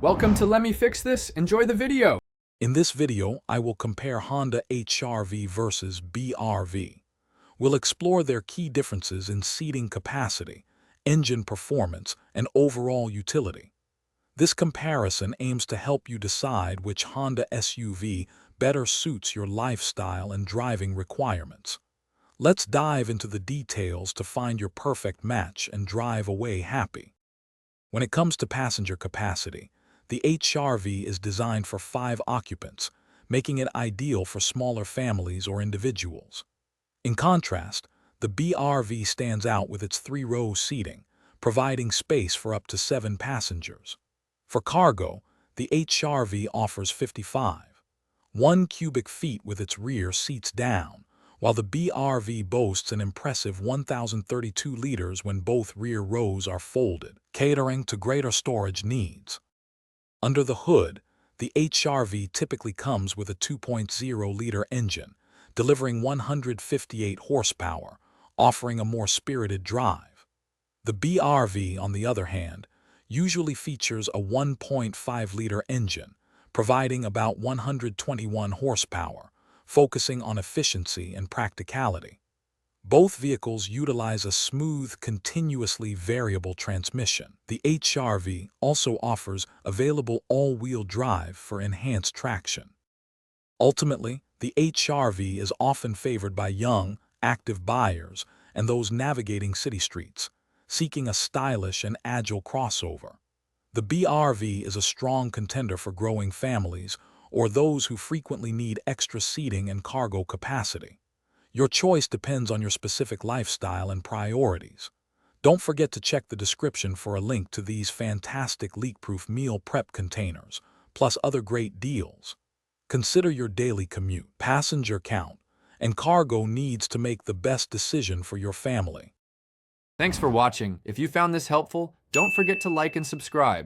Welcome to Let Me Fix This. Enjoy the video. In this video, I will compare Honda HR-V versus BR-V. We'll explore their key differences in seating capacity, engine performance, and overall utility. This comparison aims to help you decide which Honda SUV better suits your lifestyle and driving requirements. Let's dive into the details to find your perfect match and drive away happy. When it comes to passenger capacity, the HR-V is designed for 5 occupants, making it ideal for smaller families or individuals. In contrast, the BR-V stands out with its 3-row seating, providing space for up to 7 passengers. For cargo, the HR-V offers 55.1 cubic feet with its rear seats down, while the BR-V boasts an impressive 1,032 liters when both rear rows are folded, catering to greater storage needs. Under the hood, the HR-V typically comes with a 2.0-liter engine, delivering 158 horsepower, offering a more spirited drive. The BR-V, on the other hand, usually features a 1.5-liter engine, providing about 121 horsepower, focusing on efficiency and practicality. Both vehicles utilize a smooth, continuously variable transmission. The HR-V also offers available all-wheel drive for enhanced traction. Ultimately, the HR-V is often favored by young, active buyers and those navigating city streets, seeking a stylish and agile crossover. The BR-V is a strong contender for growing families or those who frequently need extra seating and cargo capacity. Your choice depends on your specific lifestyle and priorities. Don't forget to check the description for a link to these fantastic leak-proof meal prep containers, plus other great deals. Consider your daily commute, passenger count, and cargo needs to make the best decision for your family. Thanks for watching. If you found this helpful, don't forget to like and subscribe.